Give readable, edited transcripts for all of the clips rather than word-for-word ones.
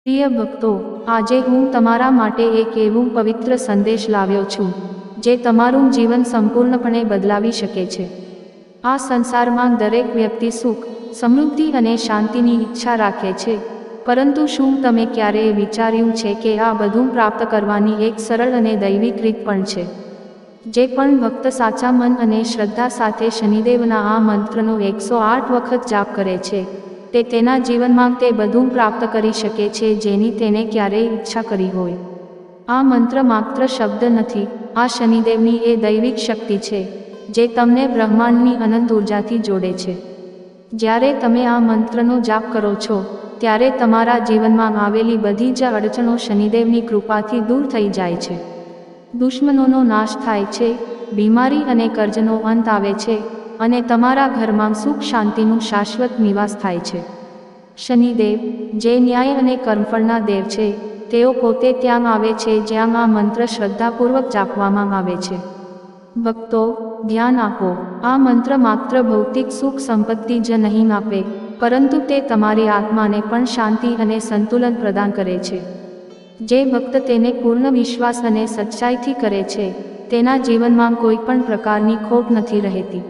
પ્રિય ભક્તો, આજે હું તમારા માટે એક એવું પવિત્ર સંદેશ લાવ્યો છું જે તમારું જીવન સંપૂર્ણપણે બદલાવી શકે છે। આ સંસારમાં દરેક વ્યક્તિ સુખ, સમૃદ્ધિ અને શાંતિની ઈચ્છા રાખે છે, પરંતુ શું તમે ક્યારેય વિચાર્યું છે કે આ બધું પ્રાપ્ત કરવાની એક સરળ અને દૈવિક રીત પણ છે? જે પણ ભક્ત સાચા મન અને શ્રદ્ધા સાથે શનિદેવના આ મંત્રનો 108 વખત જાપ કરે છે, તે તેના જીવનમાં તે બધું પ્રાપ્ત કરી શકે છે જેની તેને ક્યારેય ઈચ્છા કરી હોય। આ મંત્ર માત્ર શબ્દ નથી, આ શનિદેવની એ દૈવિક શક્તિ છે જે તમને બ્રહ્માંડની અનંત ઉર્જાથી જોડે છે। જ્યારે તમે આ મંત્રનો જાપ કરો છો, ત્યારે તમારા જીવનમાં આવેલી બધી જ અડચણો શનિદેવની કૃપાથી દૂર થઈ જાય છે। દુશ્મનોનો નાશ થાય છે, બીમારી અને કર્જનો અંત આવે છે, અને તમારા ઘરમાં સુખ શાંતિનું શાશ્વત નિવાસ થાય છે। શનિદેવ, જે ન્યાય અને કર્મફળના દેવ છે, તેઓ પોતે ત્યાં આવે છે જ્યાં આ મંત્ર શ્રદ્ધાપૂર્વક જાપવામાં આવે છે। ભક્તો, ધ્યાન આપો, આ મંત્ર માત્ર ભૌતિક સુખ સંપત્તિ જ નહીં આપે, પરંતુ તે તમારી આત્માને પણ શાંતિ અને સંતુલન પ્રદાન કરે છે। જે ભક્ત તેને પૂર્ણ વિશ્વાસ અને સચ્ચાઈથી કરે છે, તેના જીવનમાં કોઈ પણ પ્રકારની ખોટ નથી રહેતી।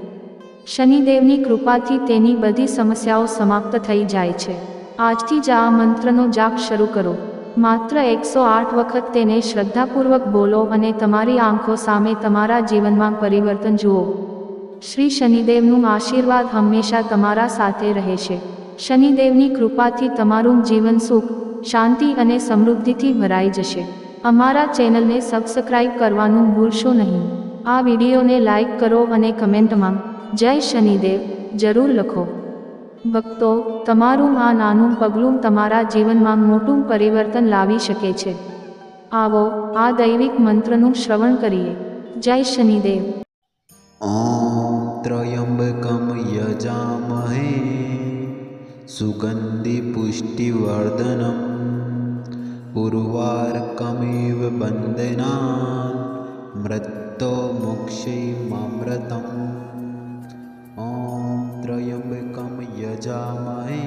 શનિદેવની કૃપાથી તેની બધી સમસ્યાઓ સમાપ્ત થઈ જાય છે। આજથી જ આ મંત્રનો જાપ શરૂ કરો। માત્ર 108 વખત તેને શ્રદ્ધાપૂર્વક બોલો અને તમારી આંખો સામે તમારા જીવનમાં પરિવર્તન જુઓ। શ્રી શનિદેવનું આશીર્વાદ હંમેશા તમારા સાથે રહેશે। શનિદેવની કૃપાથી તમારું જીવન સુખ, શાંતિ અને સમૃદ્ધિથી ભરાઈ જશે। અમારા ચેનલને સબસ્ક્રાઇબ કરવાનું ભૂલશો નહીં। આ વિડીયોને લાઇક કરો અને કમેન્ટમાં જય શનિદેવ જરૂર લખો। ભક્તો, તમારું આ નાનું પગલું તમારા જીવનમાં મોટું પરિવર્તન લાવી શકે છે। આવો, આ દૈવિક મંત્રનું શ્રવણ કરીએ। જય શનિદેવ। ॐ त्र्यम्बकं यजामहे सुगन्धिपुष्टिवर्धनम् उर्वारुकमिव बन्धनान् मृत्युर्मुक्षीयमामृतम्। ॐ त्र्यम्बकं यजामहे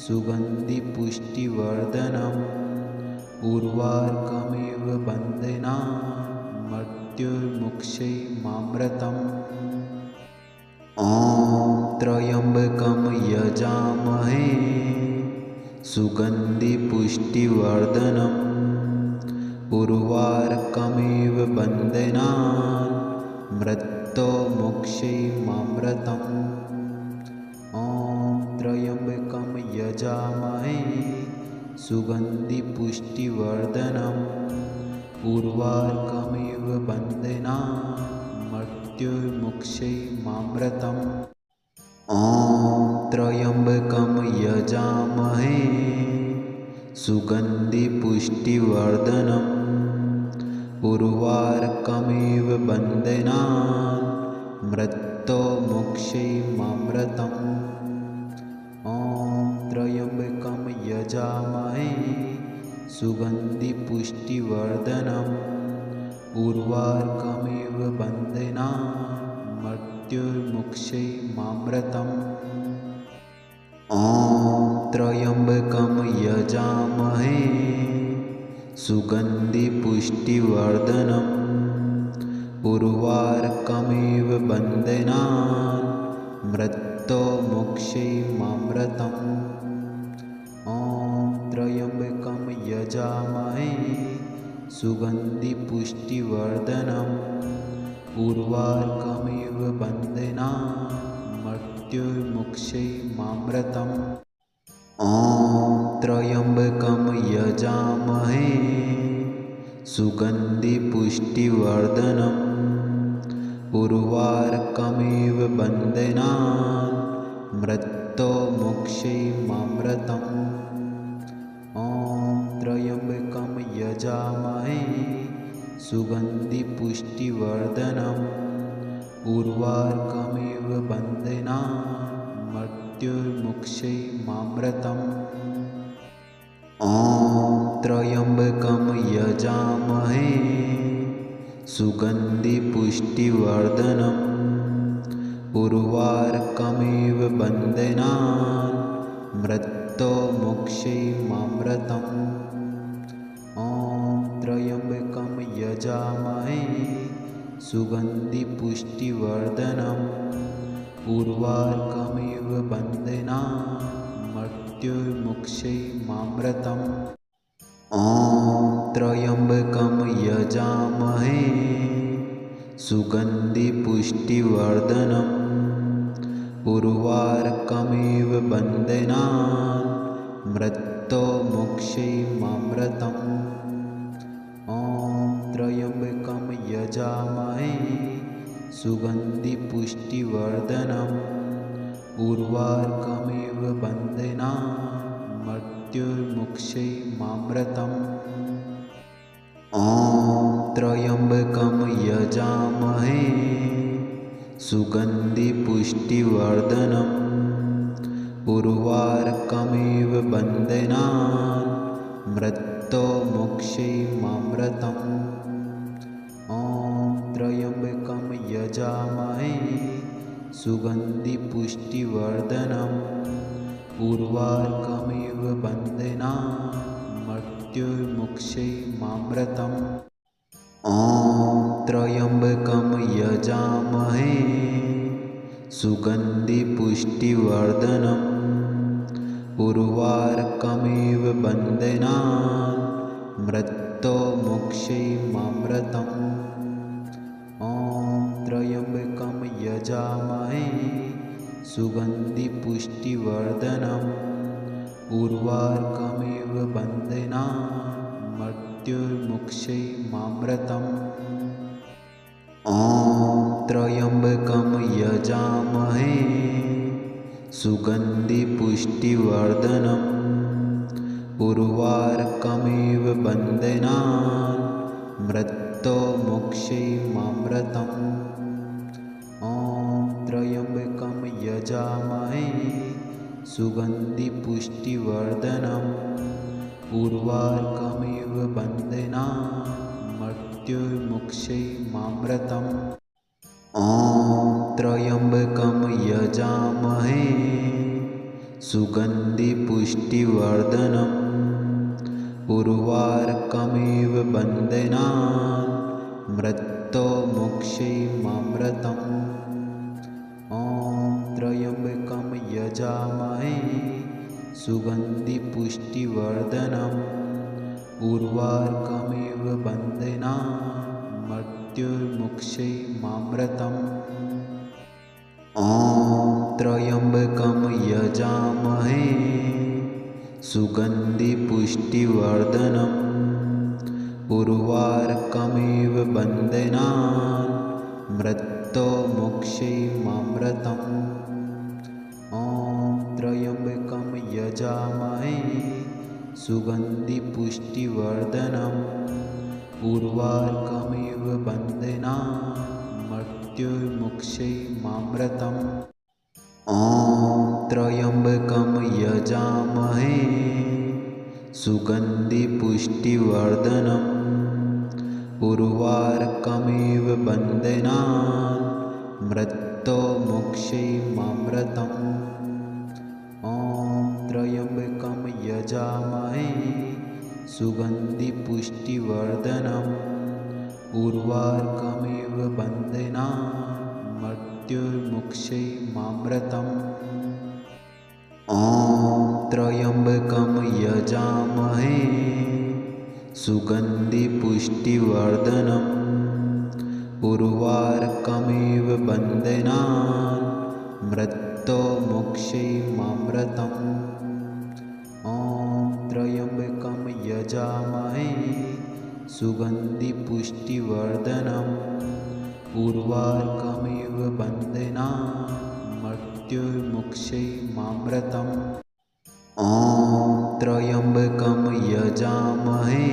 सुगन्धिपुष्टिवर्धनम् उर्वारुकमिव बन्धनान् मृत्युर्मुक्षीयमामृतम्। ॐ त्र्यम्बकं यजामहे सुगन्धिपुष्टिवर्धनम् उर्वारुकमिव बन्धनान् मृत्युर्मुक्षीयमामृतम्। ॐ त्र्यम्बकं यजामहे सुगन्धिपुष्टिवर्धनम् उर्वारुकमिव बन्धनान् मृत्युर्मुक्षीयमामृतम्। ॐ त्र्यम्बकं यजामहे सुगन्धिपुष्टिवर्धनम् उर्वारुकमिव बन्धनान् मृत्युर्मुक्षीयमामृतम्। ॐ त्र्यम्बकं यजामहे सुगन्धिपुष्टिवर्धनम् उर्वारुकमिव बन्धनान् मृत्युर्मुक्षीयमामृतम्। ॐ त्र्यम्बकं यजामहे सुगन्धिपुष्टिवर्धनम् उर्वारुकमिव बन्धनान् मृत्युर्मुक्षीयमामृतम्। ॐ त्र्यम्बकं यजामहे सुगन्धिपुष्टिवर्धनम् उर्वारुकमिव बन्धनान् मृत्युर्मुक्षीयमामृतम्। ॐ त्र्यम्बकं यजामहे सुगन्धिपुष्टिवर्धनम् उर्वारुकमिव बन्धनान् मृत्युर्मुक्षीयमामृतम्। ॐ त्र्यम्बकं यजामहे सुगन्धिपुष्टिवर्धनम् उर्वारुकमिव बन्धनान् मृत्युर्मुक्षीयमामृतम्। ॐ त्र्यम्बकं यजामहे सुगन्धिपुष्टिवर्धनम् उर्वारुकमिव बन्धनान् मृत्युर्मुक्षीयमामृतम्। मृत्तो मोक्षैमामृतम् ॐ त्र्यम्बकं यजामहे सुगन्धिपुष्टिवर्धनम् उर्वारुकमिव बन्धनान् मृत्युर्मुक्षैमामृतम् ॐ त्र्यम्बकं यजामहे सुगन्धिपुष्टिवर्धनम् उर्वारुकमिव बन्धनान् मृत्तो मोक्षैमामृतम् ॐ त्र्यम्बकं यजामहे सुगन्धिपुष्टिवर्धनम् उर्वारुकमिव बन्धनान् मृत्युर्मुक्षैमामृतम् ॐ त्र्यम्बकं यजामहे सुगन्धिपुष्टिवर्धनम् उर्वारुकमिव बन्धनान् मृत्तो मोक्षैमामृतम् ॐ त्र्यम्बकं यजामहे सुगन्धिपुष्टिवर्धनम् उर्वारुकमिव बन्धनान् मृत्युर्मुक्षैमामृतम् ॐ त्र्यम्बकं यजामहे सुगन्धिपुष्टिवर्धनम् उर्वारुकमिव बन्धनान् मृत्तो मोक्षैमामृतम् ॐ त्र्यम्बकं यजामहे सुगन्धिपुष्टिवर्धनम् उर्वारुकमिव बन्धनान् मृत्युर्मुक्षैमामृतम् ॐ त्र्यम्बकं यजामहे सुगन्धिपुष्टिवर्धनम् उर्वारुकमिव बन्धनान् मृत्तो मोक्षैमामृतम् ॐ त्र्यम्बकं यजामहे सुगन्धिपुष्टिवर्धनम् उर्वारुकमिव बन्धनान् मृत्युर्मुक्षैमामृतम् ॐ त्र्यम्बकं यजामहे सुगन्धिपुष्टिवर्धनम् उर्वारुकमिव बन्धनान् मृत्तो मोक्षैमामृतम् ॐ त्र्यम्बकं यजामहे सुगन्धिपुष्टिवर्धनम् उर्वारुकमिव बन्धनान् मृत्युर्मुक्षैमामृतम् ॐ त्र्यम्बकं यजामहे सुगन्धिपुष्टिवर्धनम् उर्वारुकमिव बन्धनान् मृत्तो मोक्षैमामृतम् ॐ त्र्यम्बकं यजामहे सुगन्धिपुष्टिवर्धनम् उर्वारुकमिव बन्धनान् मृत्युर्मुक्षैमामृतम् ॐ त्र्यम्बकं यजामहे सुगन्धिपुष्टिवर्धनम् उर्वारुकमिव बन्धनान् मृत्तो मोक्षैमामृतम् ॐ त्र्यम्बकं यजामहे सुगन्धिपुष्टिवर्धनम् उर्वारुकमिव बन्धनान् मृत्युर्मुक्षैमामृतम् ॐ त्र्यम्बकं यजामहे सुगन्धिपुष्टिवर्धनम् उर्वारुकमिव बन्धनान् मृत्तो मोक्षैमामृतम् ॐ त्र्यम्बकं यजामहे सुगन्धिपुष्टिवर्धनम् उर्वारुकमिव बन्धनान् मृत्युर्मुक्षैमामृतम् ॐ त्र्यम्बकं यजामहे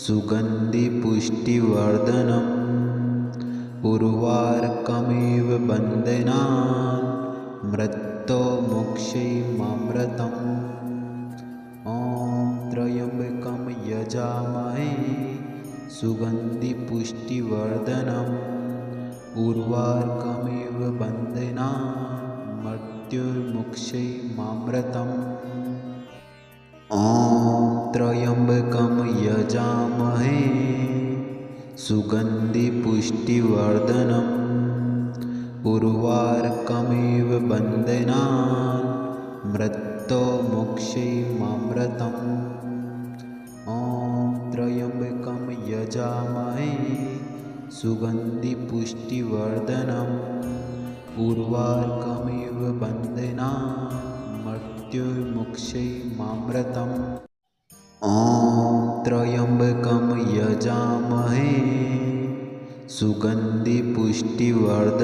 सुगन्धिपुष्टिवर्धनम् उर्वारुकमिव बन्धनान् मृत्तो मोक्षैमामृतम् ॐ त्र्यम्बकं यजामहे सुगन्धिपुष्टिवर्धनम् उर्वारुकमिव बन्धनान् मृत्युर्मुक्षैमामृतम् ॐ त्र्यम्बकं यजामहे सुगन्धिपुष्टिवर्धनम् उर्वारुकमिव बन्धनान् मृत्योर्मुक्षीयमामृतम् ॐ त्र्यम्बकं यजामहे सुगन्धिपुष्टिवर्धनम् उर्वारुकमिव बन्धनान् मृत्योर्मुक्षीयमामृतम् ॐ त्र्यम्बकं यजामहे सुगन्धिपुष्टिवर्धनम्